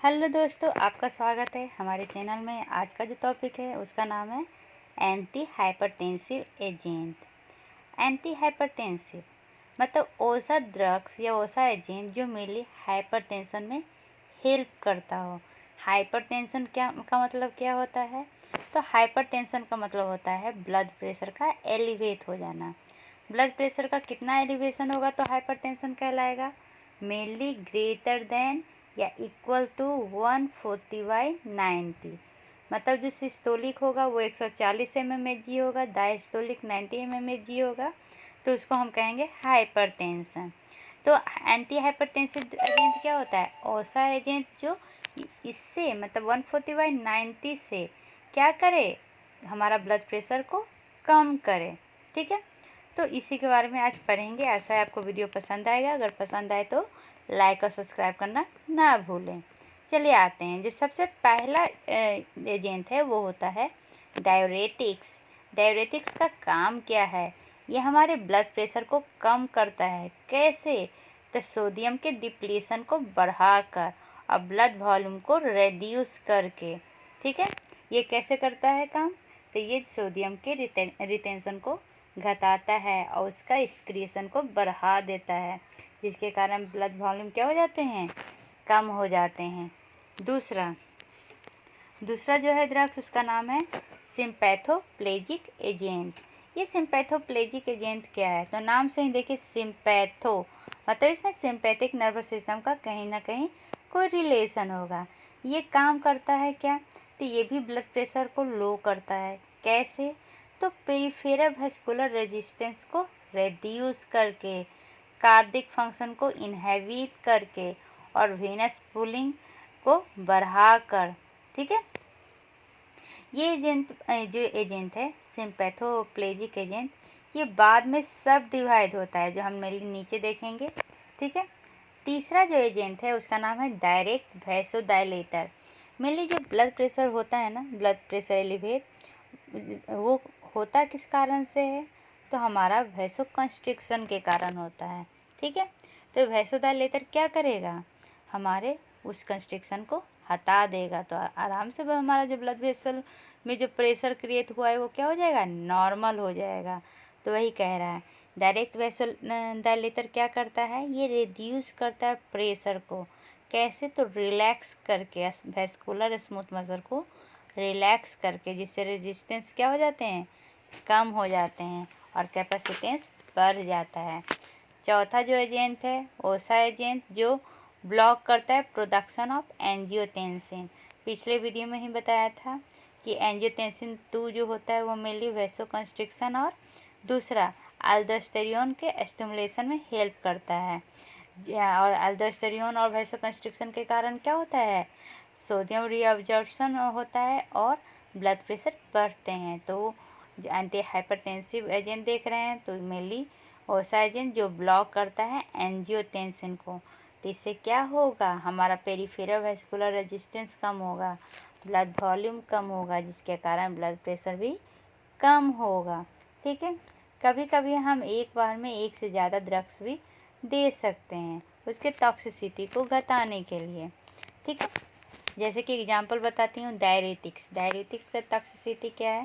Hello दोस्तों, आपका स्वागत है हमारे चैनल में। आज का जो टॉपिक है उसका नाम है anti hypertensive agent. Anti hypertensive मतलब ऐसा ड्रग्स या ऐसा एजेंट जो मेनली हाइपरटेंशन में हेल्प करता हो। हाइपरटेंशन क्या का मतलब क्या होता है? तो हाइपरटेंशन का मतलब होता है ब्लड प्रेशर का एलिवेट हो जाना। ब्लड प्रेशर का कितना एलिवेशन होगा तो हाइपरटेंशन कहलाएगा? मेनली ग्रेटर देन या इक्वल टू 140/90। मतलब जो सिस्टोलिक होगा वो 140 mmHg होगा, डायस्टोलिक 90 mmHg होगा, तो उसको हम कहेंगे हाइपरटेंशन। तो एंटी हाइपरटेंसिव एजेंट क्या होता है? ऐसा एजेंट जो इससे मतलब 140/90 से क्या करे, हमारा ब्लड प्रेशर को कम करे। ठीक है, तो इसी के बारे में आज पढ़ेंगे। ऐसा है आपको वीडियो पसंद आएगा। अगर पसंद आए तो लाइक और सब्सक्राइब करना ना भूलें। चलिए आते हैं। जो सबसे पहला एजेंट है वो होता है डायरेटिक्स। डायरेटिक्स का काम क्या है? ये हमारे ब्लड प्रेशर को कम करता है। कैसे? तो सोडियम के डिप्लीशन को बढ़ाकर और ब्लड वॉल्यूम को रेड्यूस करके। ठीक है, ये कैसे करता है काम? तो ये सोडियम के रिटेंशन को घटाता है और उसका एक्सक्रीशन को बढ़ा देता है, जिसके कारण ब्लड वॉल्यूम क्या हो जाते हैं, कम हो जाते हैं। दूसरा जो है ड्रग्स, उसका नाम है सिम्पैथोप्लेजिक एजेंट। ये सिम्पैथोप्लेजिक एजेंट क्या है? तो नाम से ही देखिए, सिम्पैथो मतलब इसमें सिंपैथिक नर्वस सिस्टम का कहीं ना कहीं कोई रिलेशन होगा। ये काम करता है क्या? तो ये भी ब्लड प्रेशर को लो करता है। कैसे? तो पेरिफेरल वैस्कुलर रेजिस्टेंस को रेड्यूस करके, कार्डिक फंक्शन को इनहेबिट करके और वेनस पुलिंग को बढ़ाकर। ठीक है, ये जो एजेंट है सिम्पैथोप्लेजिक एजेंट, ये बाद में सब डिवाइड होता है, जो हम मेनली नीचे देखेंगे। ठीक है, तीसरा जो एजेंट है उसका नाम है डायरेक्ट वैसोडाइलेटर। मेनली जो ब्लड प्रेशर होता है ना, ब्लड प्रेशर एलिवेट, वो होता किस कारण से है? तो हमारा वैसो कंस्ट्रिक्शन के कारण होता है। ठीक है, तो वैसोडाइलेटर क्या करेगा? हमारे उस कंस्ट्रिक्शन को हटा देगा, तो आराम से हमारा जो ब्लड वेसल में जो प्रेशर क्रिएट हुआ है वो क्या हो जाएगा, नॉर्मल हो जाएगा। तो वही कह रहा है, डायरेक्ट वेसल डायलेटर क्या करता है? ये रिड्यूस करता है प्रेशर को। कैसे? तो रिलैक्स करके, वैस्कुलर स्मूथ मसल को रिलैक्स करके, जिससे रेजिस्टेंस क्या हो जाते हैं, कम हो जाते हैं और कैपेसिटेंस बढ़ जाता है। चौथा जो एजेंट है ऐसा एजेंट जो ब्लॉक करता है प्रोडक्शन ऑफ एंजियोटेंसिन। पिछले वीडियो में ही बताया था कि एंजियोटेंसिन 2 जो होता है वो मेनली वैसोकंस्ट्रिक्शन और दूसरा अल्डोस्टेरोन के स्टिमुलेशन में हेल्प करता है। और अल्डोस्टेरोन और वैसोकंस्ट्रिक्शन के कारण क्या होता है, सोडियम रीअब्जॉर्प्शन होता है और ब्लड प्रेशर बढ़ते हैं। तो एंटी हाइपरटेंसिव एजेंट देख रहे हैं, तो मेनली ऐसा एजेंट जो ब्लॉक करता है एंजियोटेंसिन को। तो इससे क्या होगा, हमारा पेरिफेरल वैस्कुलर रेजिस्टेंस कम होगा, ब्लड वॉल्यूम कम होगा, जिसके कारण ब्लड प्रेशर भी कम होगा। ठीक है, कभी कभी हम एक बार में एक से ज़्यादा ड्रग्स भी दे सकते हैं उसके टॉक्सिसिटी को घटाने के लिए। ठीक है, जैसे कि एग्जांपल बताती हूँ, डायरेटिक्स। डायरेटिक्स का टॉक्सिसिटी क्या है,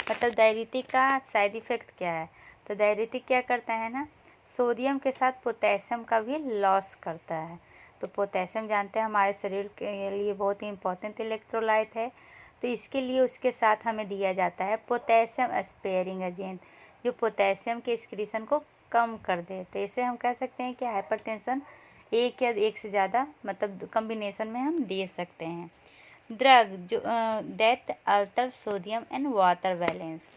मतलब डायरेटिक का साइड इफ़ेक्ट क्या है? तो डायरेटिक क्या करता है ना, सोडियम के साथ पोटेशियम का भी लॉस करता है। तो पोटेशियम जानते हैं हमारे शरीर के लिए बहुत ही इम्पोर्टेंट इलेक्ट्रोलाइट है, तो इसके लिए उसके साथ हमें दिया जाता है पोटेशियम स्पेयरिंग एजेंट, जो पोटेशियम के एक्सक्रीशन को कम कर दे। तो इसे हम कह सकते हैं कि हाइपरटेंशन एक या एक से ज़्यादा मतलब कॉम्बिनेशन में हम दे सकते हैं। ड्रग जो that alter sodium and water balance,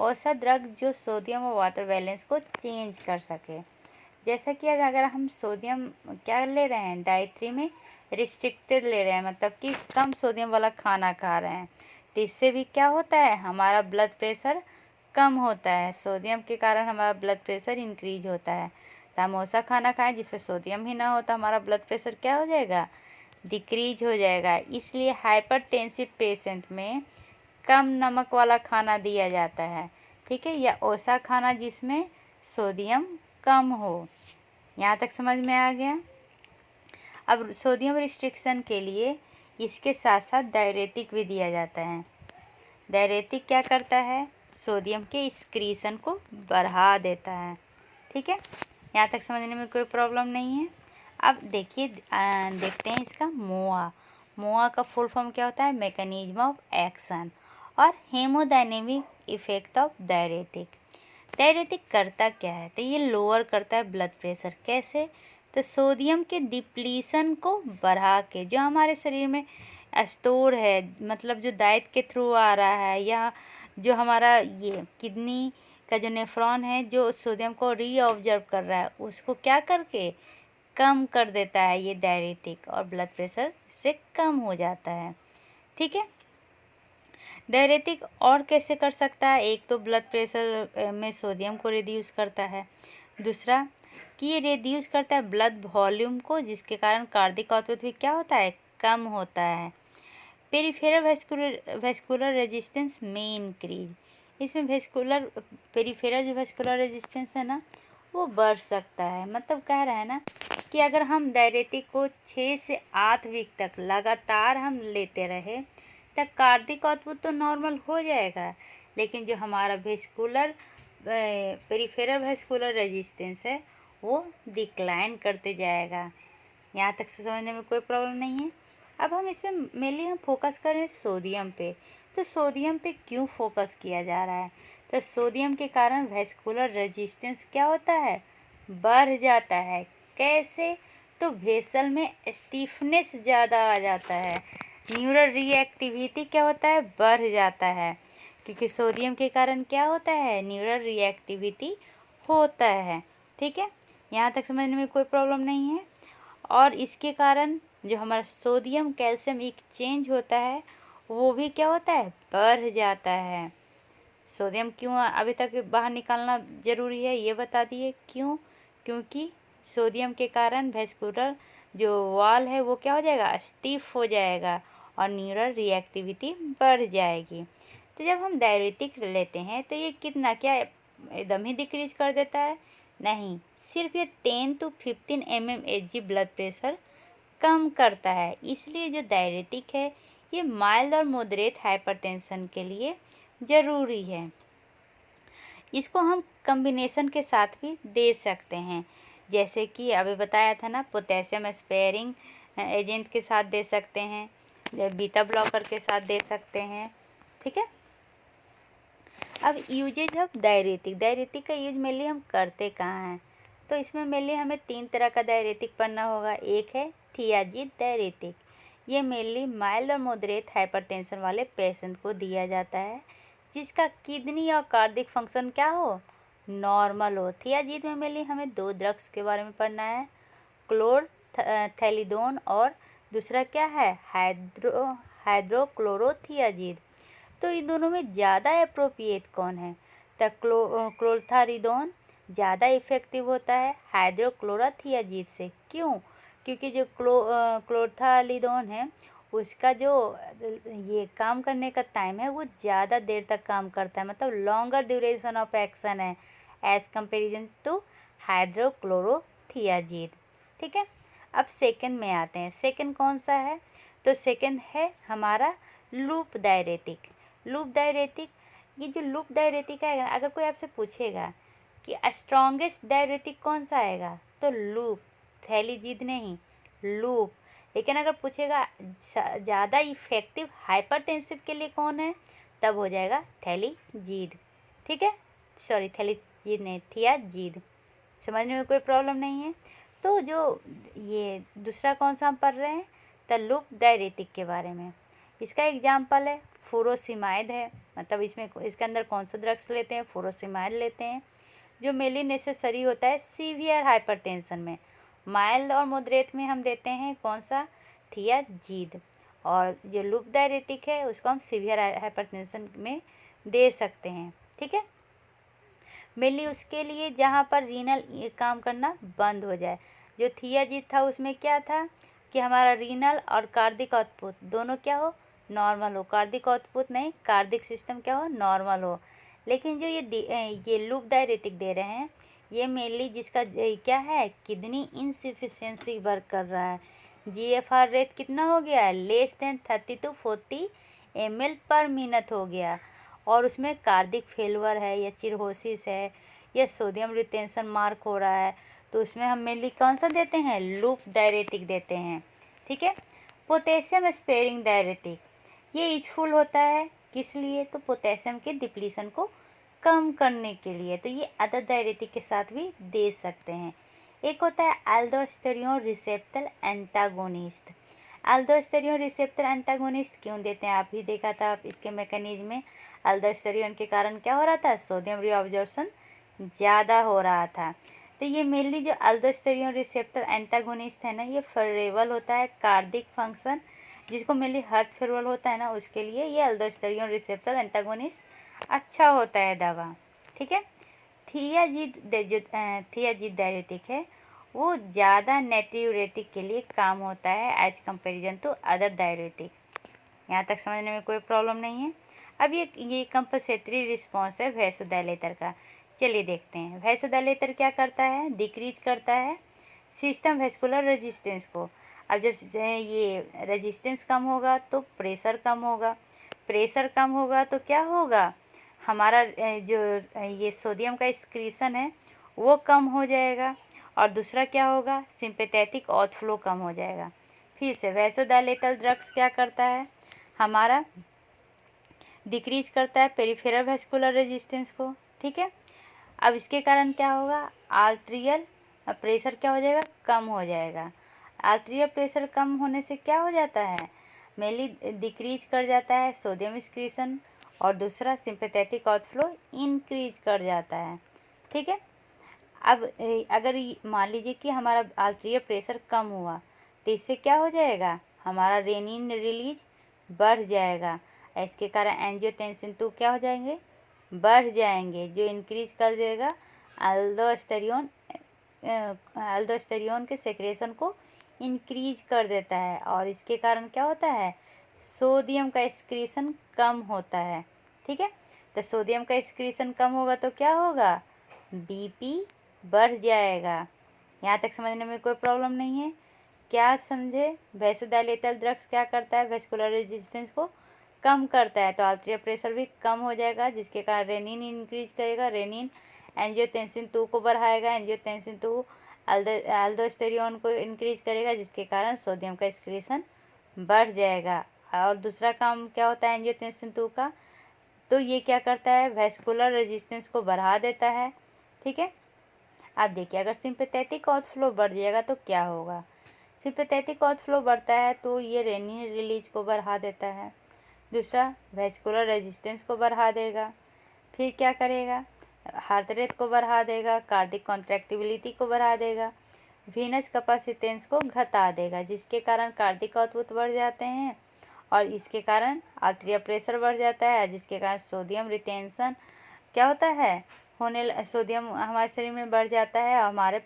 ऐसा ड्रग जो सोडियम और वाटर बैलेंस को चेंज कर सके। जैसा कि अगर हम सोडियम क्या ले रहे हैं, डाइट्री में रिस्ट्रिक्टेड ले रहे हैं, मतलब कि कम सोडियम वाला खाना खा रहे हैं, तो इससे भी क्या होता है, हमारा ब्लड प्रेशर कम होता है। सोडियम के कारण हमारा ब्लड प्रेशर इंक्रीज होता है। तो हम ऐसा खाना खाएं जिसमें सोडियम ही ना हो, तो हमारा ब्लड प्रेशर क्या हो जाएगा, डिक्रीज हो जाएगा। इसलिए हाइपरटेंसिव पेशेंट में कम नमक वाला खाना दिया जाता है। ठीक है, या ऐसा खाना जिसमें सोडियम कम हो। यहाँ तक समझ में आ गया? अब सोडियम रिस्ट्रिक्शन के लिए इसके साथ साथ डायरेटिक भी दिया जाता है। डायरेटिक क्या करता है? सोडियम के एक्सक्रीशन को बढ़ा देता है। ठीक है, यहाँ तक समझने में कोई प्रॉब्लम नहीं है। अब देखिए देखते हैं इसका मोआ। मोआ का फुल फॉर्म क्या होता है? मैकेनिज्म ऑफ एक्शन और हेमोडायनेमिक इफेक्ट ऑफ डायरेटिक। डायरेटिक करता क्या है? तो ये लोअर करता है ब्लड प्रेशर। कैसे? तो सोडियम के डिप्लीशन को बढ़ा के, जो हमारे शरीर में स्टोर है, मतलब जो दांत के थ्रू आ रहा है, या जो हमारा ये किडनी का जो नेफ्रॉन है जो सोडियम को रीऑब्जर्व कर रहा है, उसको क्या करके कम कर देता है ये डायरेटिक, और ब्लड प्रेशर से कम हो जाता है। ठीक है, डायरेटिक और कैसे कर सकता है? एक तो ब्लड प्रेशर में सोडियम को रिड्यूस करता है, दूसरा कि ये रिड्यूस करता है ब्लड वॉल्यूम को, जिसके कारण कार्डियक आउटपुट भी क्या होता है? कम होता है। पेरिफेरल वेस्कुलर रेजिस्टेंस में इंक्रीज, इसमें पेरिफेरल जो वेस्कुलर रेजिस्टेंस है ना, वो बढ़ सकता है। मतलब कह रहा है ना कि अगर हम डायरेटिक को 6 से 8 वीक तक लगातार हम लेते रहे तब कार्डियक आउटपुट तो नॉर्मल हो जाएगा, लेकिन जो हमारा पेरिफेरल वेस्कुलर रेजिस्टेंस है वो डिक्लाइन करते जाएगा। यहाँ तक से समझने में कोई प्रॉब्लम नहीं है। अब हम इसमें मेनली हम फोकस करें सोडियम पे। तो सोडियम पे क्यों फोकस किया जा रहा है? तो सोडियम के कारण वेस्कुलर रेजिस्टेंस क्या होता है? बढ़ जाता है। कैसे? तो वेसल में स्टीफनेस ज़्यादा आ जाता है, न्यूरल रिएक्टिविटी क्या होता है? बढ़ जाता है, क्योंकि सोडियम के कारण क्या होता है? न्यूरल रिएक्टिविटी होता है। ठीक है, यहाँ तक समझने में कोई प्रॉब्लम नहीं है। और इसके कारण जो हमारा सोडियम कैल्शियम एक्सचेंज होता है वो भी क्या होता है? बढ़ जाता है। सोडियम क्यों अभी तक बाहर निकालना ज़रूरी है ये बता दिए। क्यों? क्योंकि सोडियम के कारण वेस्कुलर जो वॉल है वो क्या हो जाएगा? स्टिफ हो जाएगा और न्यूरल रिएक्टिविटी बढ़ जाएगी। तो जब हम डायरेटिक लेते हैं तो ये कितना, क्या एकदम ही डिक्रीज कर देता है? नहीं, सिर्फ ये 10 to 15 mmHg ब्लड प्रेशर कम करता है। इसलिए जो डायरेटिक है ये माइल्ड और मॉडरेट हाइपरटेंशन के लिए ज़रूरी है। इसको हम कॉम्बिनेशन के साथ भी दे सकते हैं, जैसे कि अभी बताया था ना, पोटेशियम स्पेयरिंग एजेंट के साथ दे सकते हैं, बीटा ब्लॉकर के साथ दे सकते हैं। ठीक है, अब यूजेज ऑफ डायरेटिक का यूज मेनली हम करते कहाँ हैं? तो इसमें मेनली हमें 3 तरह का डायरेटिक पढ़ना होगा। एक है थियाजीन डायरेटिक, ये मेनली माइल्ड और मॉडरेट हाइपरटेंशन वाले पेशेंट को दिया जाता है जिसका किडनी और कार्डियक फंक्शन क्या हो? नॉर्मल हो। थियाजीन में मेनली हमें 2 ड्रग्स के बारे में पढ़ना है, क्लोरथैलिडोन और दूसरा क्या है? हाइड्रोक्लोरोथियाजीन। तो इन दोनों में ज़्यादा अप्रोप्रिएट कौन है? तो क्लोरथारिडोन ज़्यादा इफ़ेक्टिव होता है हाइड्रोक्लोरोथियाजीन से। क्यों? क्योंकि जो क्लोरथालिडोन है उसका जो ये काम करने का टाइम है वो ज़्यादा देर तक काम करता है, मतलब लॉन्गर ड्यूरेशन ऑफ एक्शन है एज कंपेरिजन टू हाइड्रोक्लोरोथियाजीन। ठीक है, अब सेकंड में आते हैं। सेकंड कौन सा है? तो सेकंड है हमारा लूप डायरेटिक। लूप डायरेटिक, ये जो लूप डायरेटिक आएगा, अगर कोई आपसे पूछेगा कि स्ट्रॉन्गेस्ट डायरेटिक कौन सा आएगा, तो लूप, थैलीजीन नहीं, लूप। लेकिन अगर पूछेगा ज़्यादा इफेक्टिव हाइपरटेंसिव के लिए कौन है, तब हो जाएगा थैलीजीन। ठीक है, सॉरी थैलीजीन नहीं, थियाजीन। समझने में कोई प्रॉब्लम नहीं है। तो जो ये दूसरा कौन सा हम पढ़ रहे हैं, तो लूप डायरेटिक के बारे में। इसका एग्जाम्पल है फुरोसिमाइड है, मतलब इसके अंदर कौन सा ड्रग्स लेते हैं? फुरोसिमाइड लेते हैं, जो मेनली नेसेसरी होता है सीवियर हाइपरटेंशन में। माइल्ड और मॉडरेट में हम देते हैं कौन सा? थियाजीन। और जो लूप डायरेटिक है उसको हम सीवियर हाइपरटेंशन में दे सकते हैं। ठीक है, मेनली उसके लिए जहाँ पर रीनल काम करना बंद हो जाए। जो थियाजीन था उसमें क्या था कि हमारा रीनल और कार्डिक आउटपुट दोनों क्या हो? नॉर्मल हो। कार्डिक आउटपुट नहीं, कार्डिक सिस्टम क्या हो? नॉर्मल हो। लेकिन जो ये लूप डायरेटिक दे रहे हैं ये मेनली जिसका क्या है? किडनी इनसफिशिएंसी वर्क कर रहा है, GFR रेट कितना हो गया, लेस देन 30 to 40 ml पर मिनट हो गया। और उसमें कार्डिक फेलवर है या चिरहोसिस है या सोडियम रिटेंशन मार्क हो रहा है, तो उसमें हम मेनली कौन सा देते हैं, लूप डायरेटिक देते हैं। ठीक है। पोटेशियम स्पेयरिंग डायरेटिक, ये यूजफुल होता है किस लिए, तो पोटेशियम के डिप्लीशन को कम करने के लिए। तो ये अदर डायरेटिक के साथ भी दे सकते हैं। एक होता है aldosterone receptor antagonist. Aldosterone receptor antagonist क्यों देते हैं, आप ही देखा था आप इसके मैकेनिज्म में। एल्डोस्टेरोन के कारण क्या हो रहा था, सोडियम रीअब्जॉर्प्शन ज़्यादा हो रहा था। तो ये मेनली जो एल्डोस्टेरोन रिसेप्टर एंटागोनिस्ट है ना, ये फेवरेबल होता है कार्डिक फंक्शन, जिसको मेनली हार्ट फेवरेबल होता है ना, उसके लिए ये एल्डोस्टेरोन रिसेप्टर एंटागोनिस्ट अच्छा होता है दवा। ठीक है। थियाजीड डायरेटिक है, वो ज़्यादा नेट्रियूरेटिक के लिए काम होता है as comparison to other diuretic. यहाँ तक समझने में कोई प्रॉब्लम नहीं है। अब ये कंपनसेटरी रिस्पॉन्स है वैसोडायलेटर का। चलिए देखते हैं वैसोडायलेटर क्या करता है, डिक्रीज करता है सिस्टम वेस्कुलर रेजिस्टेंस को। अब जब ये रेजिस्टेंस कम होगा तो प्रेशर कम होगा, प्रेशर कम होगा तो क्या होगा, हमारा जो ये सोडियम का एक्सक्रीशन है वो कम हो जाएगा। और दूसरा क्या होगा, सिंपैथेटिक आउटफ्लो कम हो जाएगा। फिर से वैसोडायलेटर ड्रग्स क्या करता है, हमारा डिक्रीज करता है पेरिफेरल वेस्कुलर रेजिस्टेंस को। ठीक है। अब इसके कारण क्या होगा, आर्ट्रियल प्रेशर क्या हो जाएगा, कम हो जाएगा। आर्ट्रियल प्रेशर कम होने से क्या हो जाता है, मेनली डिक्रीज कर जाता है सोडियम एक्सक्रीशन, और दूसरा सिंपैथेटिक आउटफ्लो इंक्रीज कर जाता है। ठीक है। अब अगर मान लीजिए कि हमारा आर्ट्रियल प्रेशर कम हुआ तो इससे क्या हो जाएगा, हमारा रेनिन रिलीज बढ़ जाएगा। इसके कारण एंजियोटेंसिन 2 क्या हो जाएंगे, बढ़ जाएंगे, जो इंक्रीज कर देगा एल्डोस्टेरोन के सेक्रेशन को इंक्रीज कर देता है। और इसके कारण क्या होता है, सोडियम का एक्सक्रीशन कम होता है। ठीक है। तो सोडियम का एक्सक्रीशन कम होगा तो क्या होगा, BP बढ़ जाएगा। यहाँ तक समझने में कोई प्रॉब्लम नहीं है, क्या समझे। वैसोडायलेटर ड्रग्स क्या करता है, वेस्कुलर रेजिस्टेंस को कम करता है, तो आर्ट्रियल प्रेशर भी कम हो जाएगा, जिसके कारण रेनिन इंक्रीज करेगा, रेनिन एंजियोटेंसिन 2 को बढ़ाएगा, एंजियोटेंसिन 2 एल्डोस्टेरोन को इंक्रीज करेगा, जिसके कारण सोडियम का एक्सक्रीशन बढ़ जाएगा। और दूसरा काम क्या होता है एंजियोटेंसिन 2 का, तो ये क्या करता है, वेस्कुलर रेजिस्टेंस को बढ़ा देता है। ठीक है। अब देखिए अगर सिंपैथेटिक आउटफ्लो बढ़ जाएगा तो क्या होगा, सिंपैथेटिक आउटफ्लो बढ़ता है तो ये रेनिन रिलीज को बढ़ा देता है, दूसरा वेस्कुलर रेजिस्टेंस को बढ़ा देगा, फिर क्या करेगा, हार्ट रेट को बढ़ा देगा, कार्डिक कॉन्ट्रैक्टिबिलिटी को बढ़ा देगा, वीनस कैपेसिटेंस को घटा देगा, जिसके कारण कार्डिक आउटपुट बढ़ जाते हैं, और इसके कारण आर्ट्रियल प्रेशर बढ़ जाता है, जिसके कारण सोडियम रिटेंशन क्या होता है, सोडियम हमारे शरीर में बढ़ जाता है, और हमारे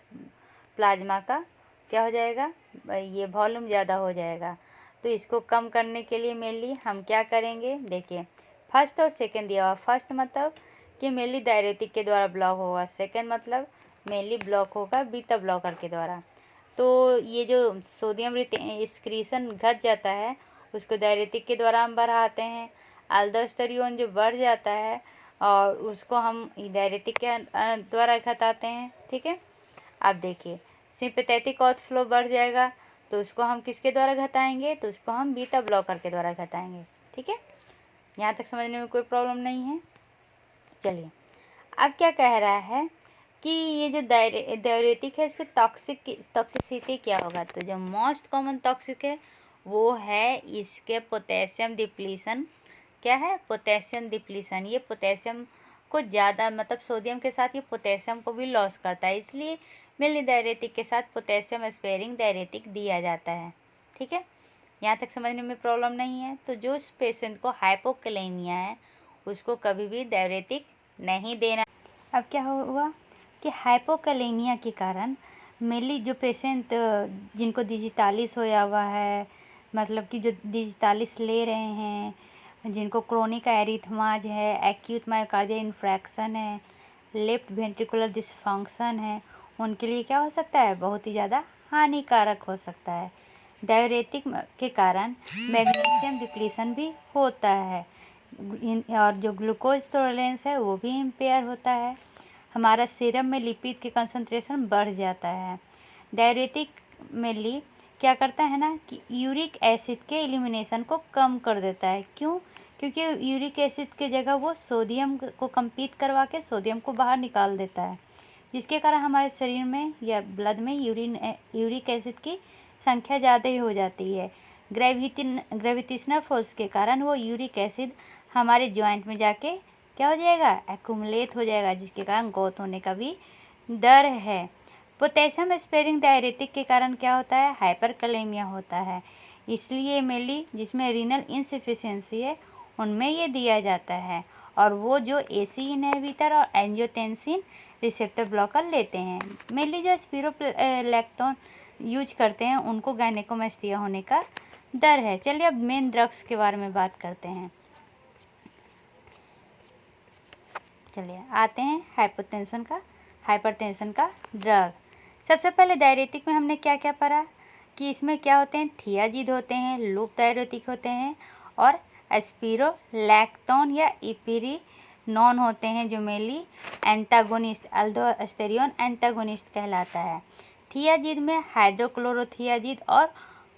प्लाज्मा का क्या हो जाएगा, ये वॉल्यूम ज़्यादा हो जाएगा। तो इसको कम करने के लिए मेनली हम क्या करेंगे, देखिए फर्स्ट और सेकंड दिया हुआ। फर्स्ट मतलब कि मेनली डायरेटिक के द्वारा ब्लॉक होगा, सेकंड मतलब मेनली ब्लॉक होगा बीटा ब्लॉकर के द्वारा। तो ये जो सोडियम एक्सक्रीशन घट जाता है उसको डायरेटिक के द्वारा हम बढ़ाते हैं, एल्डोस्टेरोन जो बढ़ जाता है और उसको हम डायरेटिक के द्वारा घटाते हैं। ठीक है। अब देखिए सिंपैथेटिक आउटफ्लो बढ़ जाएगा तो उसको हम किसके द्वारा घटाएंगे, तो उसको हम बीटा ब्लॉकर के द्वारा घटाएंगे। ठीक है। यहाँ तक समझने में कोई प्रॉब्लम नहीं है। चलिए अब क्या कह रहा है कि ये जो डायरेटिक है इसके टॉक्सिसिटी क्या होगा, तो जो मोस्ट कॉमन टॉक्सिक है वो है इसके पोटेशियम डिप्लीशन। क्या है, पोटेशियम डिप्लीशन। ये पोटेशियम को ज़्यादा मतलब सोडियम के साथ ये पोटेशियम को भी लॉस करता है, इसलिए मेनली डायरेटिक के साथ पोटेशियम स्पेयरिंग डायरेटिक दिया जाता है। ठीक है। यहाँ तक समझने में प्रॉब्लम नहीं है। तो जो इस पेशेंट को हाइपोकैलेमिया है उसको कभी भी डायरेटिक नहीं देना। अब क्या हुआ कि हाइपोकैलेमिया के कारण मेनली जो पेशेंट जिनको डिजिटालिस होया हुआ है, मतलब कि जो डिजिटालिस ले रहे हैं, जिनको क्रोनिक एरिथमाज है, एक्यूट मायोकार्डियल इन्फ्रैक्शन है, लेफ्ट वेंट्रिकुलर डिसफंक्शन है, उनके लिए क्या हो सकता है, बहुत ही ज़्यादा हानिकारक हो सकता है। डाययूरेटिक के कारण मैग्नीशियम डिप्लीशन भी होता है और जो ग्लूकोज टॉलरेंस है वो भी इम्पेयर होता है। हमारा सीरम में लिपिड के कंसंट्रेशन बढ़ जाता है। डाययूरेटिक मेनली क्या करता है ना कि यूरिक एसिड के एलिमिनेशन को कम कर देता है। क्यों? क्योंकि यूरिक एसिड के जगह वो सोडियम को कंपीट करवा के सोडियम को बाहर निकाल देता है, जिसके कारण हमारे शरीर में या ब्लड में यूरिक एसिड की संख्या ज़्यादा ही हो जाती है। ग्रेविटेशनल फोर्स के कारण वो यूरिक एसिड हमारे जॉइंट में जाके क्या हो जाएगा, एक्यूमुलेट हो जाएगा, जिसके कारण गौत होने का भी डर है। पोटेशियम स्पेयरिंग डाययूरेटिक के कारण क्या होता है, हाइपरकैलेमिया होता है। इसलिए मेनली जिसमें रीनल इनसफिशिएंसी है उनमें ये दिया जाता है, और वो जो एसी इनहिबिटर और एंजियोटेंसिन रिसेप्टर ब्लॉकर लेते हैं। मेनली जो स्पिरोलैक्टोन यूज करते हैं उनको गायनेकोमेस्टिया होने का डर है। चलिए अब मेन ड्रग्स के बारे में बात करते हैं। चलिए आते हैं हाइपरटेंशन का ड्रग। सबसे पहले डाययूरेटिक में हमने क्या क्या पढ़ा कि इसमें क्या होते हैं, थियाजिड होते हैं, लूप डाययूरेटिक होते हैं और स्पिरोलैक्टोन या इपिरिनोन होते हैं, जो मेनली एंटागोनिस्ट अल्डोस्टेरियोन एंटागोनिस्ट कहलाता है। थियाजिड में हाइड्रोक्लोरोथियाजिड और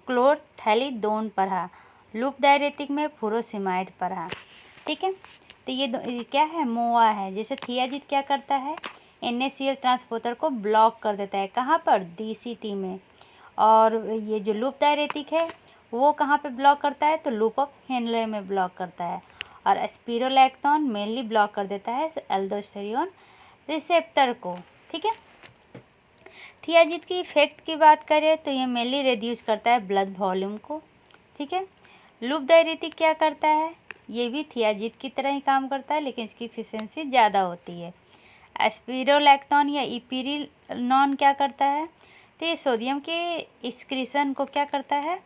क्लोरथैलिडोन पढ़ा। लूप डाययूरेटिक में फुरोसिमाइड पढ़ा। ठीक है, तो ये क्या है, मोआ है। जैसे थियाजिड क्या करता है, NaCl ट्रांसपोर्टर को ब्लॉक कर देता है। कहाँ पर, DCT में। और ये जो लूप डाययूरेटिक है वो कहाँ पे ब्लॉक करता है, तो लूप ऑफ हेनले में ब्लॉक करता है। और स्पिरोलैक्टोन मेनली ब्लॉक कर देता है एल्डोस्टेरियोन रिसेप्टर को। ठीक है, थियाजिड की इफेक्ट की बात करें तो ये मेनली रिड्यूस करता है ब्लड वॉल्यूम को। ठीक है, लूप डाययूरेटिक क्या करता है, ये भी थियाजिड की तरह ही काम करता है, लेकिन इसकी एफिशिएंसी ज़्यादा होती है। स्पिरोलैक्टोन या इपिरिनोन क्या करता है, तो ये सोडियम के एक्सक्रीशन को क्या करता है,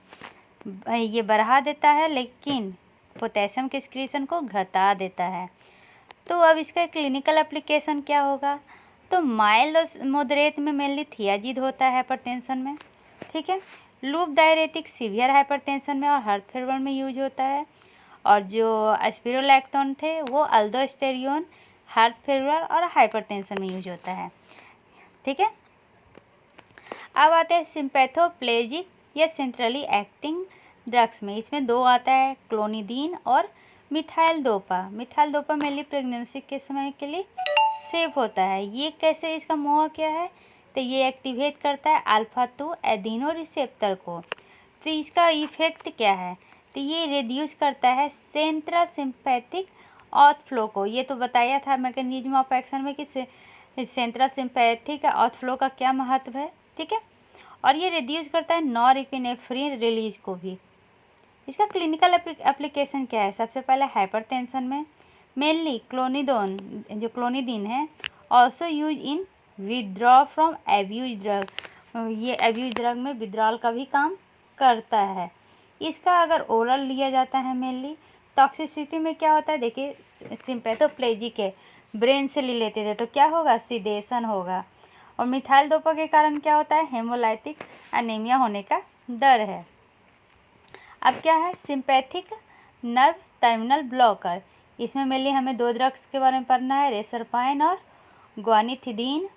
ये बढ़ा देता है, लेकिन पोटेशियम के एक्सक्रीशन को घटा देता है। तो अब इसका क्लिनिकल एप्लीकेशन क्या होगा, तो माइल्ड और मॉडरेट में मेनली थियाजिड होता है हाइपरटेंशन में। ठीक है, लूप डाययूरेटिक सीवियर हाइपरटेंशन में और हार्ट फेलियर में यूज होता है। और जो स्पिरोलैक्टोन थे वो अल्डोस्टेरियोन, हार्ट फेलियर और हाइपरटेंशन में यूज होता है। ठीक है, अब आते हैं सिम्पैथोप्लेजिक या सेंट्रली एक्टिंग ड्रग्स में। इसमें दो आता है, क्लोनिडीन और methyl dopa. Methyl dopa mainly pregnancy के समय के लिए सेफ होता है। ये कैसे, इसका मोआ क्या है, तो ये एक्टिवेट करता है अल्फा-2 एडिनो रिसेप्टर को। तो इसका इफेक्ट क्या है, तो ये रिड्यूस करता है सेंट्रल सिंपैथिक आउटफ्लो को। ये तो बताया था मैकेनिज्म ऑफ एक्शन में कि सेंट्रल सिंपैथिक आउटफ्लो का क्या महत्व है। ठीक है, और ये रिड्यूस करता है नॉरएपिनेफ्रिन रिलीज को भी। इसका क्लिनिकल एप्लीकेशन क्या है, सबसे पहले हाइपरटेंशन में मेनली क्लोनिडीन है, also use in withdraw from abuse drug. ये एब्यूज ड्रग में विड्रॉल का भी काम करता है। इसका अगर ओरल लिया जाता है मेनली, टॉक्सिसिटी में क्या होता है, देखिए सिम्पैथोप्लेजिक है, ब्रेन से ले लेते थे तो क्या होगा, सिडेशन होगा। और मिथाइल डोपा के कारण क्या होता है, हेमोलाइटिक एनीमिया होने का डर है। अब क्या है, सिंपैथिक नर्व टर्मिनल ब्लॉकर। इसमें मेनली हमें दो ड्रग्स के बारे में पढ़ना है, रेसरपाइन और ग्वानिथिडीन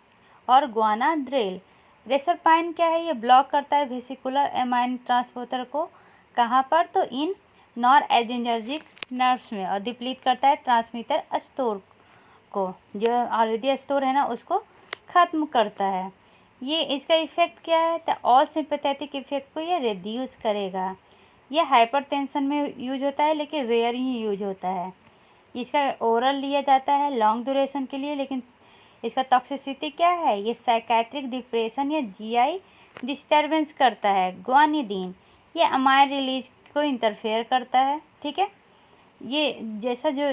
और ग्वानाड्रेल। रेसरपाइन क्या है, ये ब्लॉक करता है वेसिकुलर एमाइन ट्रांसपोर्टर को। कहाँ पर, तो इन नॉर एड्रेनर्जिक नर्व्स में, और डिप्लीट करता है ट्रांसमीटर स्टोर को, जो ऑलरेडी स्टोर है ना उसको ख़त्म करता है। ये इसका इफेक्ट क्या है, तो ऑल सिंपैथेटिक इफेक्ट को ये रिड्यूस करेगा। ये हाइपरटेंशन में यूज होता है, लेकिन रेयर ही यूज होता है। इसका ओरल लिया जाता है लॉन्ग ड्यूरेशन के लिए, लेकिन इसका टॉक्सिसिटी क्या है, ये साइकेट्रिक डिप्रेशन या GI डिस्टर्बेंस करता है। ग्वानिडीन ये अमाइन रिलीज को इंटरफेयर करता है। ठीक है, ये जैसा जो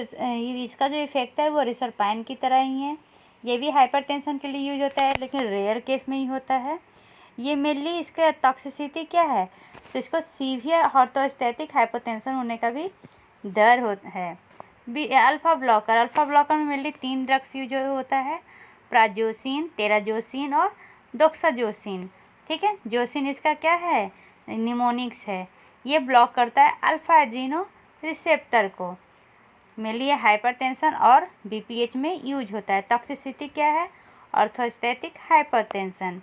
इसका जो इफेक्ट है वो रेसरपाइन की तरह ही है। ये भी हाइपरटेंशन के लिए यूज होता है, लेकिन रेयर केस में ही होता है। ये मेनली इसका टॉक्सिसिटी क्या है, तो इसको सीवियर ऑर्थोस्टैटिक हाइपोटेंशन होने का भी डर है। अल्फा ब्लॉकर में मेनली 3 ड्रग्स यूज होता है, प्राजोसिन, टेराजोसिन और डोक्साजोसिन। ठीक है, जोसिन इसका क्या है, निमोनिक्स है, ये ब्लॉक करता है अल्फा एड्रीनो रिसेप्टर को। मेनली ये हाइपरटेंशन और बीपीएच में यूज होता है। टॉक्सिसिटी क्या है? Orthostatic hypertension,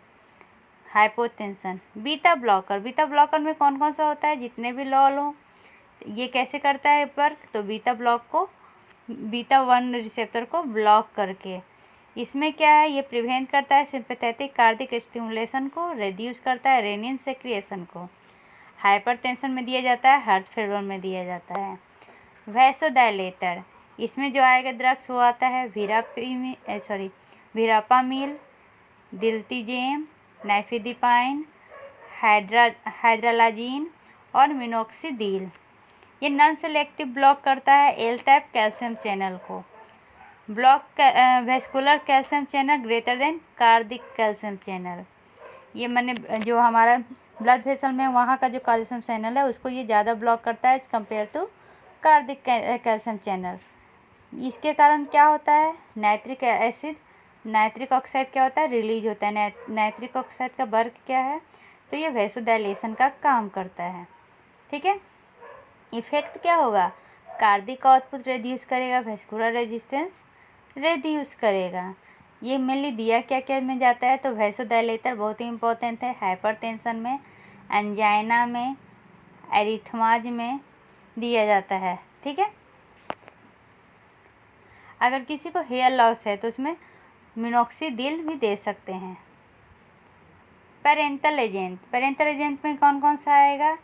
hypotension. Beta blocker में कौन कौन सा होता है? जितने भी लॉल हो। ये कैसे करता है वर्क? तो बीटा 1 रिसेप्टर को ब्लॉक करके। इसमें क्या है? ये प्रिवेंट करता है सिंपैथेटिक कार्डिक स्टिमुलेशन को, रिड्यूस करता है रेनिन सेक्रिएशन को। हाइपरटेंशन में दिया जाता है, हार्ट फेलियर में दिया जाता है। वैसोडायलेटर, इसमें जो आएगा ड्रग्स वो आता है वीरापामिल, दिल्तीजेम, नाइफिडिपाइन, हाइड्रालाजीन और मिनोक्सिडिल। ये नॉन सेलेक्टिव ब्लॉक करता है एल टाइप कैल्शियम चैनल को। Block vascular calcium channel greater than cardiac calcium channel. ये मैंने जो हमारा ब्लड वेसल में वहाँ का जो कैल्शियम चैनल है उसको ये ज़्यादा ब्लॉक करता है as compare to cardiac calcium channel. इसके कारण क्या होता है? नाइट्रिक ऑक्साइड क्या होता है? रिलीज होता है। नाइट्रिक ऑक्साइड का वर्क क्या है? तो ये वैसोडाइलेशन का काम करता है। ठीक है। इफेक्ट क्या होगा? कार्डिक आउटपुट रिड्यूस करेगा, वेस्कुलर रेजिस्टेंस रिड्यूस करेगा। ये मेनली दिया क्या क्या में जाता है? तो वैसोडाइलेटर बहुत ही इंपॉर्टेंट है हाइपरटेंशन में, एंजाइना में, एरिथमाज में दिया जाता है। ठीक है। अगर किसी को हेयर लॉस है तो उसमें मिनोक्सिडिल भी दे सकते हैं। पेरेंटल एजेंट में कौन कौन सा आएगा?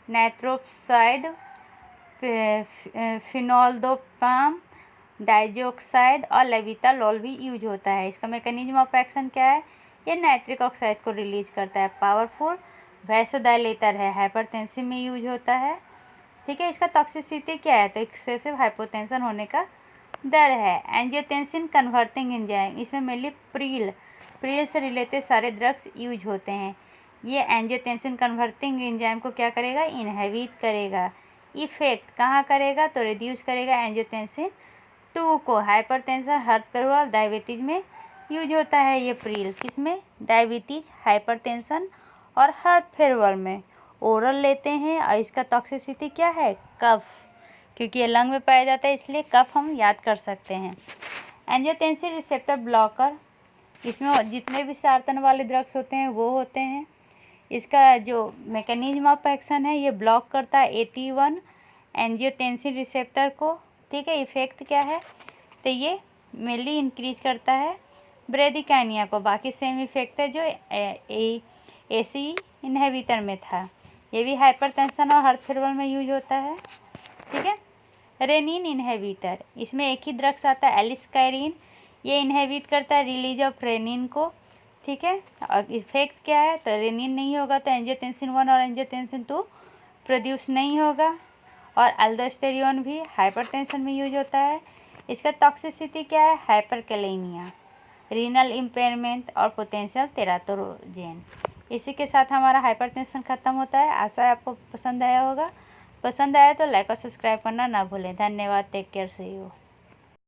नाइट्रोक्साइड, फिनोल्डोपाम, डाइजोक्साइड और लेविटालॉल भी यूज होता है। इसका मैकेनिज्म ऑफ एक्शन क्या है? ये नाइट्रिक ऑक्साइड को रिलीज करता है। पावरफुल वैसोडाइलेटर है, हाइपरटेंशन में यूज होता है। ठीक है। इसका टॉक्सिसिटी क्या है? तो एक्सेसिव हाइपोटेंशन होने का डर है। एंजियोटेंसिन कन्वर्टिंग एंजाइम, इसमें मेनली प्रील से रिलेटेड सारे ड्रग्स यूज होते हैं। ये एंजियोटेंसिन कन्वर्टिंग एंजाइम को क्या करेगा? इनहिबिट करेगा। इफेक्ट कहाँ करेगा? तो रिड्यूस करेगा एंजियोटेंसिन 2 को। हाइपरटेंशन, हार्ट फेलियर, डायबिटीज में यूज होता है ये प्रील। किसमें? डायबिटीज, हाइपरटेंशन और हार्ट फेलियर में ओरल लेते हैं। और इसका टॉक्सिसिटी क्या है? कफ, क्योंकि ये लंग में पाया जाता है इसलिए कफ हम याद कर सकते हैं। एंजियोटेंसिन रिसेप्टर ब्लॉकर, इसमें जितने भी सार्तन वाले ड्रग्स होते हैं वो होते हैं। इसका जो मैकेनिज्म ऑफ एक्शन है ये ब्लॉक करता है 81 एंजियोटेंसिन रिसेप्टर को। ठीक है। इफेक्ट क्या है? तो ये मेनली इंक्रीज करता है ब्रेडिकाइनिया को। बाकी सेम इफेक्ट है जो एसी इनहिबिटर में था। ये भी हाइपरटेंशन और हार्ट फेलियर में यूज होता है। ठीक है। रेनिन इनहिबिटर, इसमें एक ही ड्रग्स आता है एलिस्काइरिन। ये इनहिबिट करता है रिलीज ऑफ रेनिन को। ठीक है। और इफेक्ट क्या है? तो रेनिन नहीं होगा तो एंजियोटेंसिन 1 और एंजियोटेंसिन 2 प्रोड्यूस नहीं होगा। और अल्डोस्टेरिन भी हाइपरटेंशन में यूज होता है। इसका टॉक्सिसिटी क्या है? हाइपरकैलेमिया, रीनल इम्पेयरमेंट और पोटेंशियल टेराटोजेन। इसी के साथ हमारा हाइपरटेंशन ख़त्म होता है। आशा है आपको पसंद आया होगा। पसंद आया तो लाइक और सब्सक्राइब करना ना भूलें। धन्यवाद। Take care, see you.